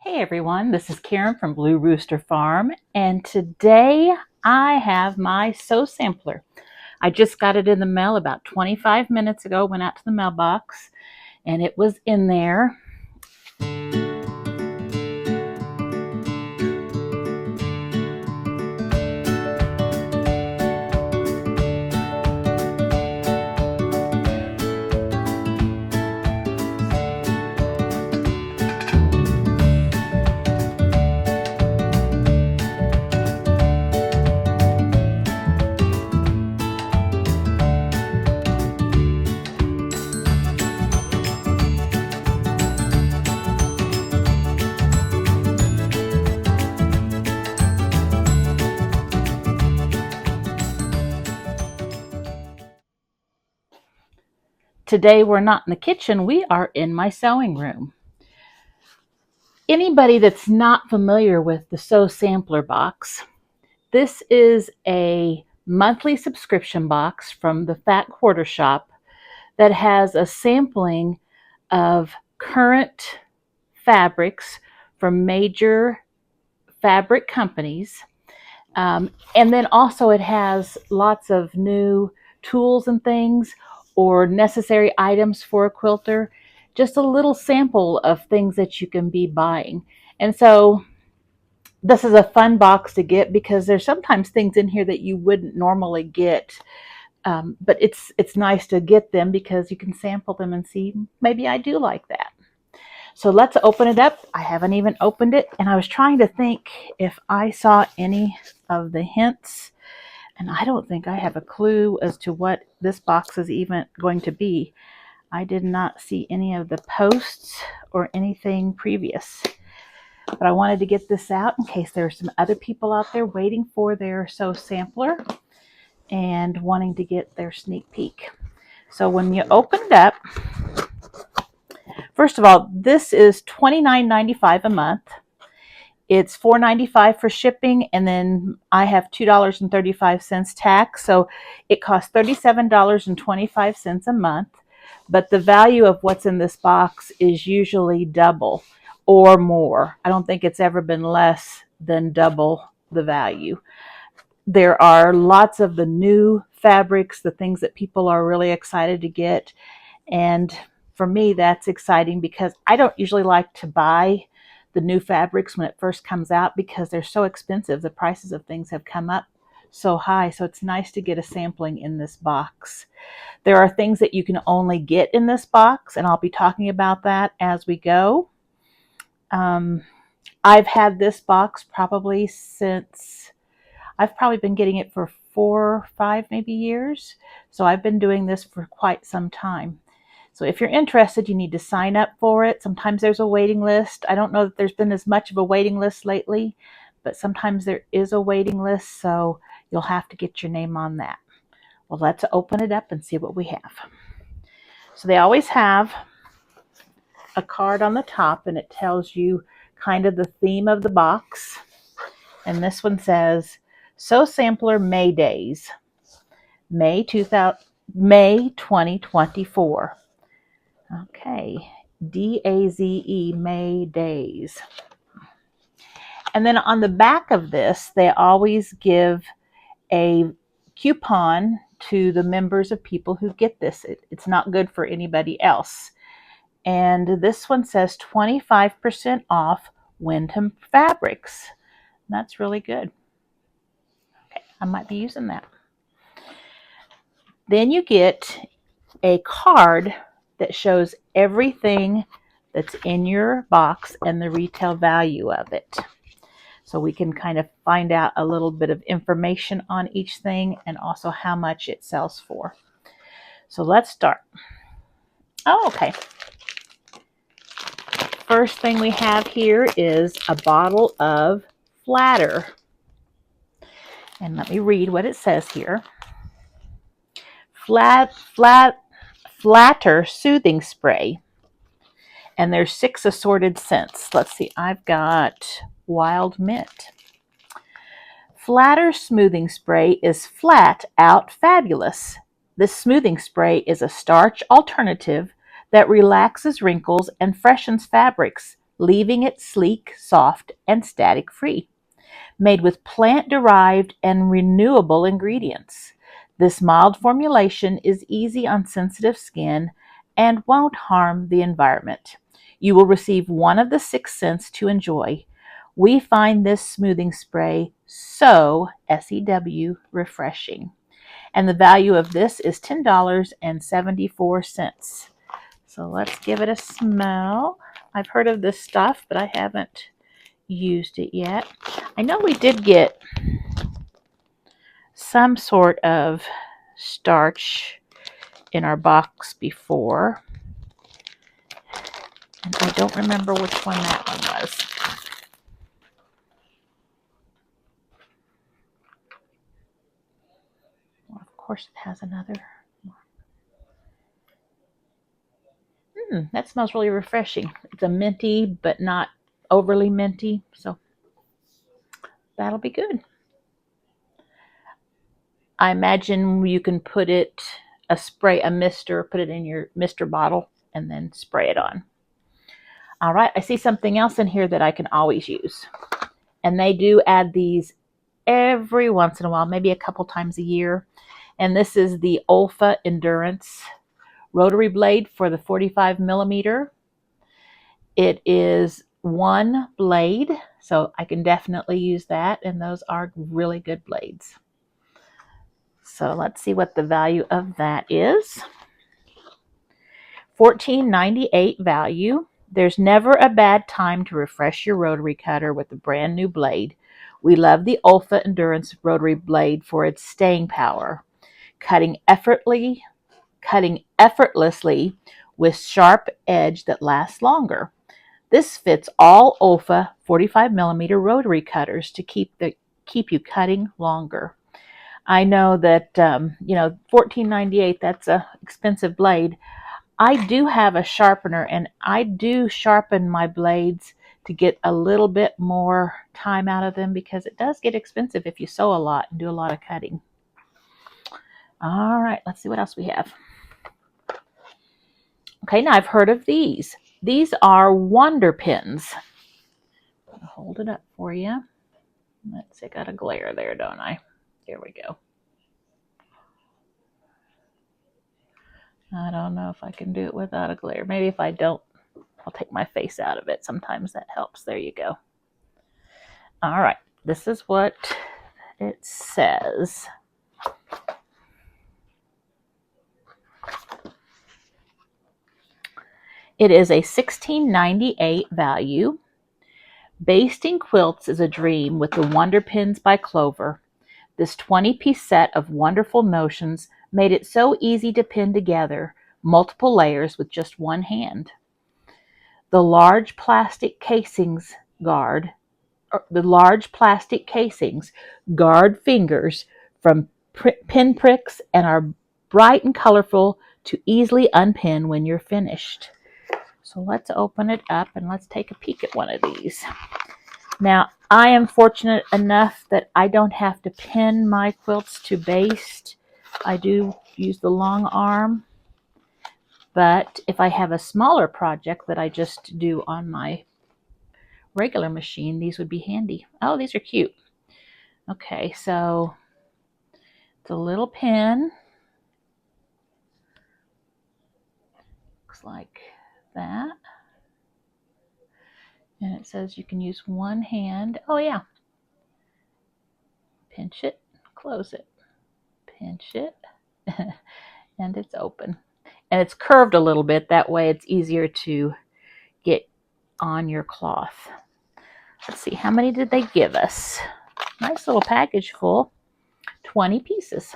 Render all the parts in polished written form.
Hey everyone, this is Karen from Blue Rooster Farm, and today I have my Sew Sampler. I just got it in the mail about 25 minutes ago, went out to the mailbox, and it was in there. Today we're not in the kitchen, we are in my sewing room. Anybody that's not familiar with the Sew Sampler box, this is a monthly subscription box from the Fat Quarter Shop that has a sampling of current fabrics from major fabric companies. And then also it has lots of new tools and things or necessary items for a quilter. Just a little sample of things that you can be buying. And so this is a fun box to get because there's sometimes things in here that you wouldn't normally get. But it's nice to get them because you can sample them and see, maybe I do like that. So let's open it up. I haven't even opened it, and I was trying to think if I saw any of the hints, and I don't think I have a clue as to what this box is even going to be. I did not see any of the posts or anything previous, but I wanted to get this out in case there are some other people out there waiting for their Sew Sampler and wanting to get their sneak peek. So when you open it up, first of all, this is $29.95 a month. It's $4.95 for shipping, and then I have $2.35 tax, so it costs $37.25 a month. But the value of what's in this box is usually double or more. I don't think it's ever been less than double the value. There are lots of the new fabrics, the things that people are really excited to get, and for me, that's exciting because I don't usually like to buy the new fabrics when it first comes out because they're so expensive. The prices of things have come up so high, so it's nice to get a sampling in this box. There are things that you can only get in this box, and I'll be talking about that as we go. I've had this box probably since, I've probably been getting it for 4, 5 maybe years, so I've been doing this for quite some time. So if you're interested, you need to sign up for it. Sometimes there's a waiting list. I don't know that there's been as much of a waiting list lately, but sometimes there is a waiting list, so you'll have to get your name on that. Well, let's open it up and see what we have. So they always have a card on the top, and it tells you kind of the theme of the box. And this one says, Sew Sampler May Days, May 2024. Okay, DAZE, May Days. And then on the back of this, they always give a coupon to the members of people who get this. It's not good for anybody else. And this one says 25% off Windham Fabrics. That's really good. Okay, I might be using that. Then you get a card that shows everything that's in your box and the retail value of it. So we can kind of find out a little bit of information on each thing and also how much it sells for. So let's start. Oh, okay. First thing we have here is a bottle of Flatter. And let me read what it says here. Flatter Soothing Spray. And there's 6 assorted scents. Let's see, I've got Wild Mint. Flatter Smoothing Spray is flat out fabulous. This smoothing spray is a starch alternative that relaxes wrinkles and freshens fabrics leaving it sleek, soft, and static-free. Made with plant-derived and renewable ingredients. This mild formulation is easy on sensitive skin and won't harm the environment. You will receive one of the 6 scents to enjoy. We find this smoothing spray so SEW refreshing. And the value of this is $10.74. So let's give it a smell. I've heard of this stuff, but I haven't used it yet. I know we did get some sort of starch in our box before, and I don't remember which one that one was. Well, of course it has another. That smells really refreshing. It's a minty, but not overly minty, so that'll be good. I imagine you can put it, a mister, put it in your mister bottle and then spray it on. All right, I see something else in here that I can always use. And they do add these every once in a while, maybe a couple times a year. And this is the Olfa Endurance rotary blade for the 45 millimeter. It is one blade, so I can definitely use that, and those are really good blades. So let's see what the value of that is. $14.98 value. There's never a bad time to refresh your rotary cutter with a brand new blade. We love the Olfa Endurance rotary blade for its staying power, cutting effortlessly with sharp edge that lasts longer. This fits all Olfa 45 millimeter rotary cutters to keep you cutting longer. I know that $14.98, that's a expensive blade. I do have a sharpener, and I do sharpen my blades to get a little bit more time out of them, because it does get expensive if you sew a lot and do a lot of cutting. All right, let's see what else we have. Okay, now I've heard of these. These are Wonder Pins. I'll hold it up for you. Let's see, I got a glare there, don't I? Here we go. I don't know if I can do it without a glare. Maybe if I don't, I'll take my face out of it. Sometimes that helps. There you go. All right, this is what it says. It is a $16.98 value. Basting quilts is a dream with the Wonder Pins by Clover. This 20-piece set of wonderful notions made it so easy to pin together multiple layers with just one hand. The large plastic casings guard fingers from pin pricks and are bright and colorful to easily unpin when you're finished. So let's open it up and let's take a peek at one of these. Now, I am fortunate enough that I don't have to pin my quilts to baste. I do use the long arm, but if I have a smaller project that I just do on my regular machine, these would be handy. Oh, these are cute. Okay, so it's a little pin. Looks like that. And it says you can use one hand. Oh, yeah. Pinch it, close it, pinch it, and it's open. And it's curved a little bit. That way it's easier to get on your cloth. Let's see, how many did they give us? Nice little package full. 20 pieces.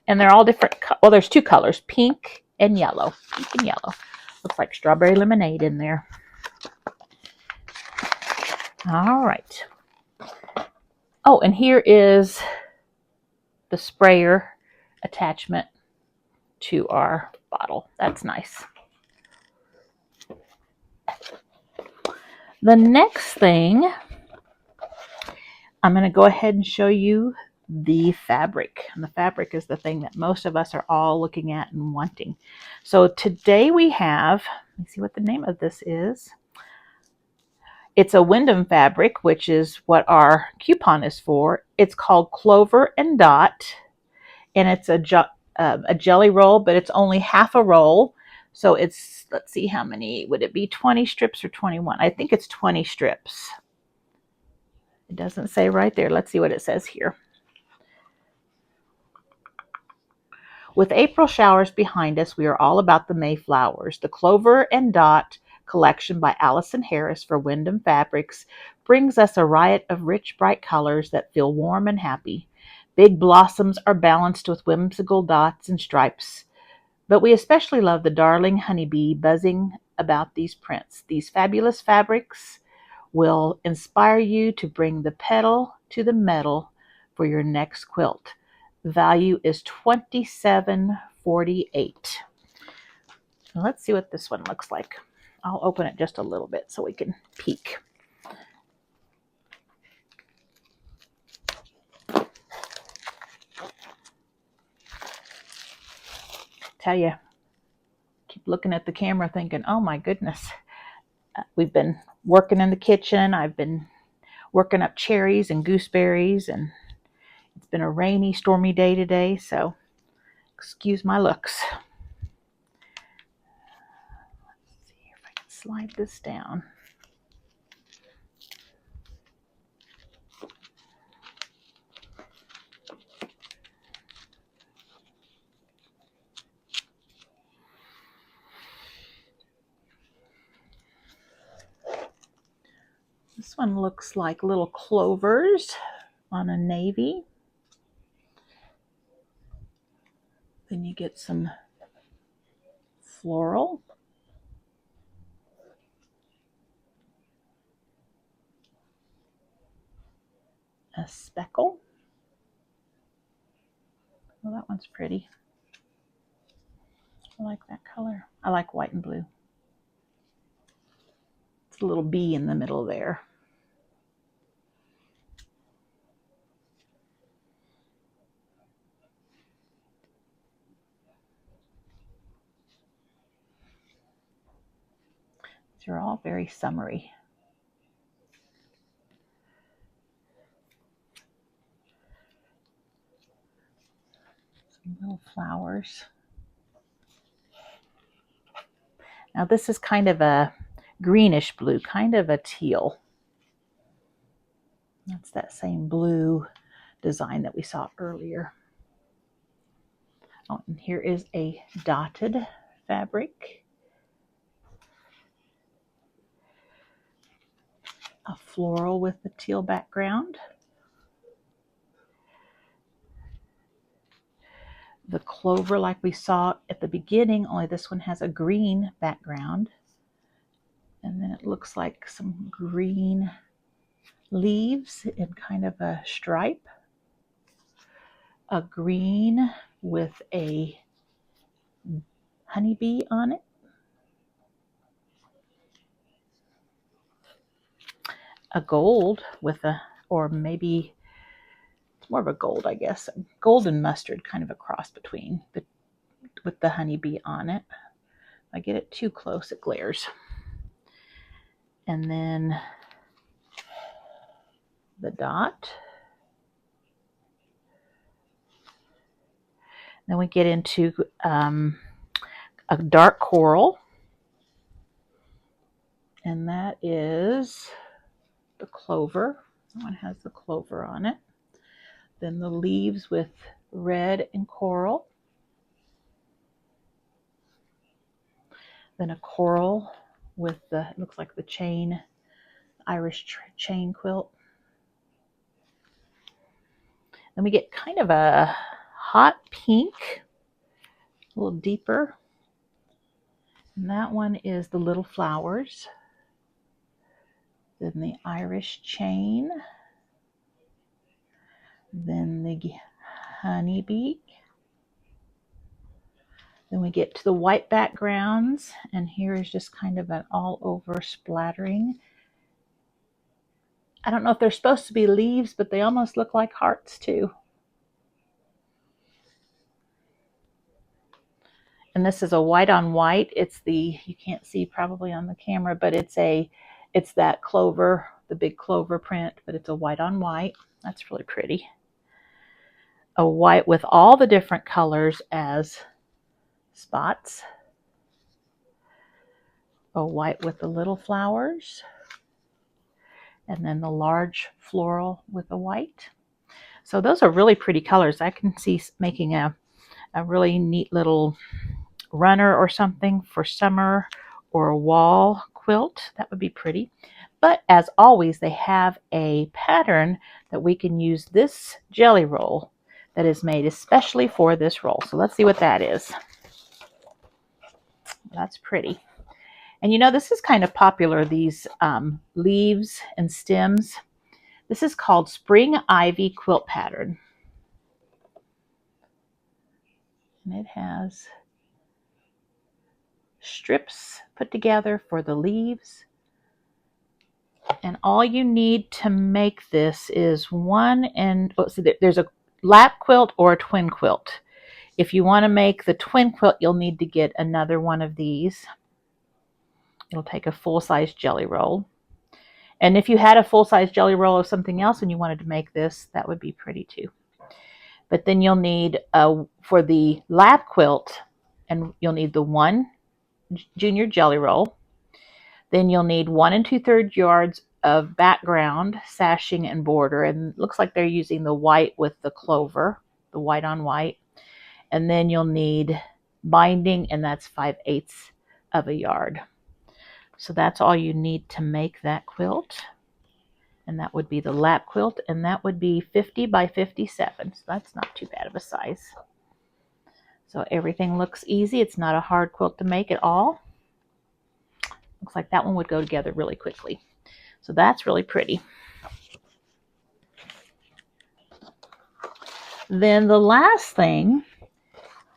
And they're all different. Well, there's 2 colors, pink and yellow. Pink and yellow. Looks like strawberry lemonade in there. All right. Oh, and here is the sprayer attachment to our bottle. That's nice. The next thing, I'm going to go ahead and show you the fabric. And the fabric is the thing that most of us are all looking at and wanting. So today we have, let me see what the name of this is. It's a Wyndham fabric, which is what our coupon is for. It's called Clover and Dot, and it's a jelly roll, but it's only half a roll. So it's, let's see, how many would it be? 20 strips or 21? I think it's 20 strips. It doesn't say right there. Let's see what it says here. With April showers behind us, we are all about the Mayflowers. The Clover and Dot collection by Allison Harris for Wyndham Fabrics brings us a riot of rich, bright colors that feel warm and happy. Big blossoms are balanced with whimsical dots and stripes. But we especially love the darling honeybee buzzing about these prints. These fabulous fabrics will inspire you to bring the pedal to the metal for your next quilt. The value is $27.48. Let's see what this one looks like. I'll open it just a little bit so we can peek. Tell you, keep looking at the camera thinking, oh my goodness. We've been working in the kitchen. I've been working up cherries and gooseberries, and it's been a rainy, stormy day today, so excuse my looks. Let's see if I can slide this down. This one looks like little clovers on a navy. Then you get some floral. A speckle. Oh, that one's pretty. I like that color. I like white and blue. It's a little bee in the middle there. These are all very summery. Some little flowers. Now this is kind of a greenish blue, kind of a teal. That's that same blue design that we saw earlier. Oh, and here is a dotted fabric. A floral with the teal background. The clover like we saw at the beginning, only this one has a green background. And then it looks like some green leaves in kind of a stripe. A green with a honeybee on it. A gold with a, or maybe it's more of a gold, I guess. Golden mustard, kind of a cross between, but with the honeybee on it. If I get it too close, it glares. And then the dot. Then we get into a dark coral. And that is the clover. That one has the clover on it. Then the leaves with red and coral. Then a coral with the, it looks like the chain, Irish chain quilt. Then we get kind of a hot pink, a little deeper. And that one is the little flowers. Then the Irish chain. Then the honeybee. Then we get to the white backgrounds, and here is just kind of an all over splattering. I don't know if they're supposed to be leaves, but they almost look like hearts too. And this is a white on white. It's the, you can't see probably on the camera, but it's a It's that clover, the big clover print, but it's a white on white. That's really pretty. A white with all the different colors as spots. A white with the little flowers. And then the large floral with the white. So those are really pretty colors. I can see making a really neat little runner or something for summer, or a wall quilt. That would be pretty. But as always, they have a pattern that we can use this jelly roll that is made especially for this roll. So let's see what that is. That's pretty. And you know, this is kind of popular, these leaves and stems. This is called Spring Ivy Quilt Pattern. And it has strips put together for the leaves. And all you need to make this is one, and so there's a lap quilt or a twin quilt. If you want to make the twin quilt, you'll need to get another one of these. It'll take a full-size jelly roll. And if you had a full-size jelly roll of something else and you wanted to make this, that would be pretty too. But then you'll need, for the lap quilt, and you'll need the one junior jelly roll. Then you'll need 1 2/3 yards of background, sashing, and border. And it looks like they're using the white with the clover, the white on white. And then you'll need binding, and that's 5/8 of a yard. So that's all you need to make that quilt. And that would be the lap quilt, and that would be 50 by 57. So that's not too bad of a size. So everything looks easy. It's not a hard quilt to make at all. Looks like that one would go together really quickly. So that's really pretty. Then the last thing,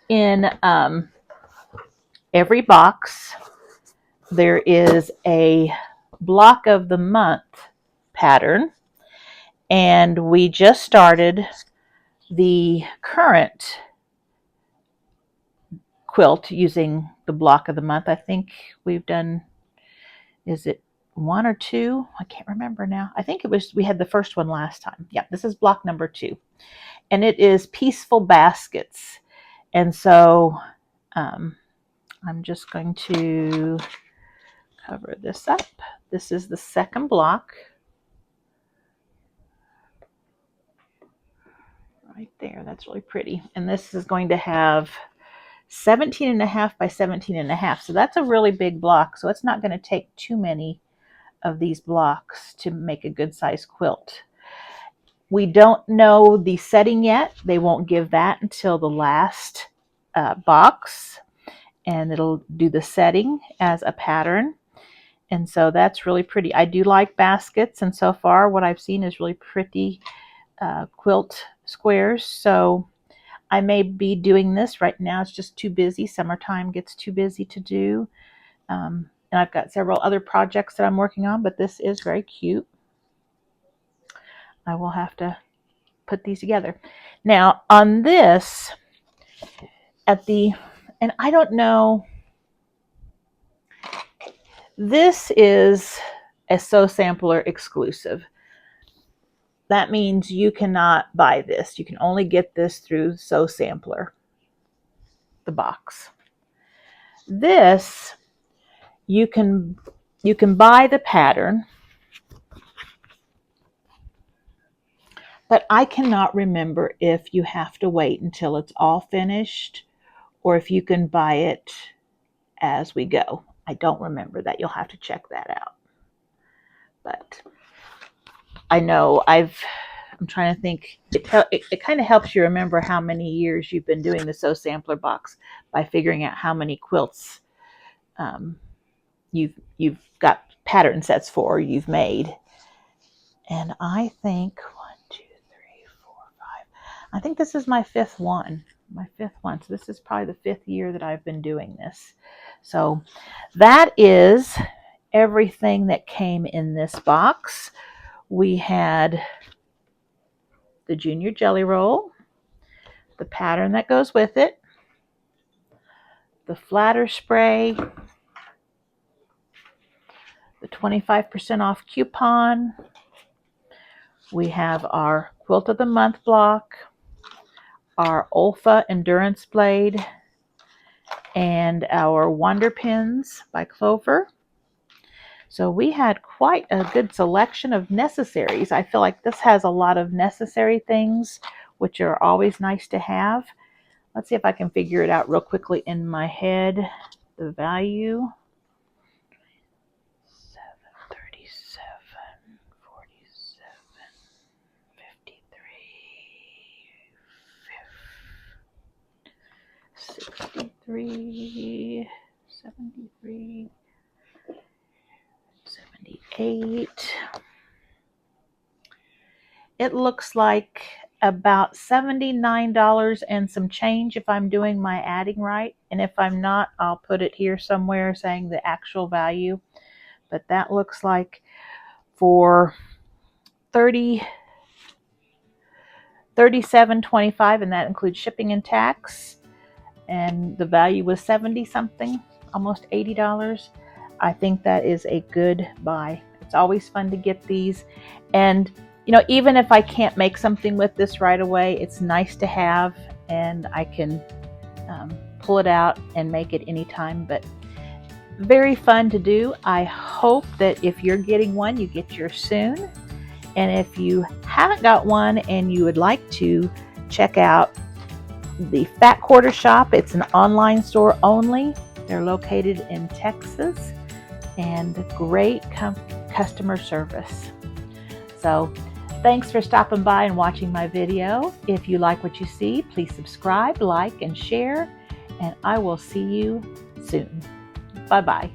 in every box, there is a block of the month pattern. And we just started the current quilt using the block of the month. I think we've done, is it 1 or 2? I can't remember now. I think we had the first one last time. Yeah, this is block number 2. And it is Peaceful Baskets. And so I'm just going to cover this up. This is the second block. Right there, that's really pretty. And this is going to have 17.5 by 17.5. So that's a really big block. So it's not going to take too many of these blocks to make a good size quilt. We don't know the setting yet. They won't give that until the last box, and it'll do the setting as a pattern. And so that's really pretty. I do like baskets, and so far what I've seen is really pretty quilt squares. So I may be doing this right now. It's just too busy. Summertime gets too busy to do. And I've got several other projects that I'm working on, but this is very cute. I will have to put these together. Now on this, and I don't know, this is a Sew Sampler exclusive. That means you cannot buy this. You can only get this through Sew Sampler, the box. This, you can buy the pattern, but I cannot remember if you have to wait until it's all finished or if you can buy it as we go. I don't remember that. You'll have to check that out. But I know I'm trying to think. It kind of helps you remember how many years you've been doing the Sew Sampler box by figuring out how many quilts you've got pattern sets for, you've made. And I think 1, 2, 3, 4, 5. I think this is my fifth one. So this is probably the 5th year that I've been doing this. So that is everything that came in this box. We had the junior jelly roll, the pattern that goes with it, the flatter spray, the 25% off coupon. We have our Quilt of the Month block, our Olfa Endurance Blade, and our Wonder Pins by Clover. So we had quite a good selection of necessaries. I feel like this has a lot of necessary things, which are always nice to have. Let's see if I can figure it out real quickly in my head. The value, 737, 47, 53, 63, 73, 78. It looks like about $79 and some change if I'm doing my adding right. And if I'm not, I'll put it here somewhere saying the actual value. But that looks like for $37.25, and that includes shipping and tax. And the value was 70 something, almost $80. I think that is a good buy. It's always fun to get these. And you know, even if I can't make something with this right away, it's nice to have, and I can pull it out and make it anytime. But very fun to do. I hope that if you're getting one, you get yours soon. And if you haven't got one and you would like to check out the Fat Quarter Shop, it's an online store only. They're located in Texas, and great customer service. So thanks for stopping by and watching my video. If you like what you see, please subscribe, like, and share, and I will see you soon. Bye-bye.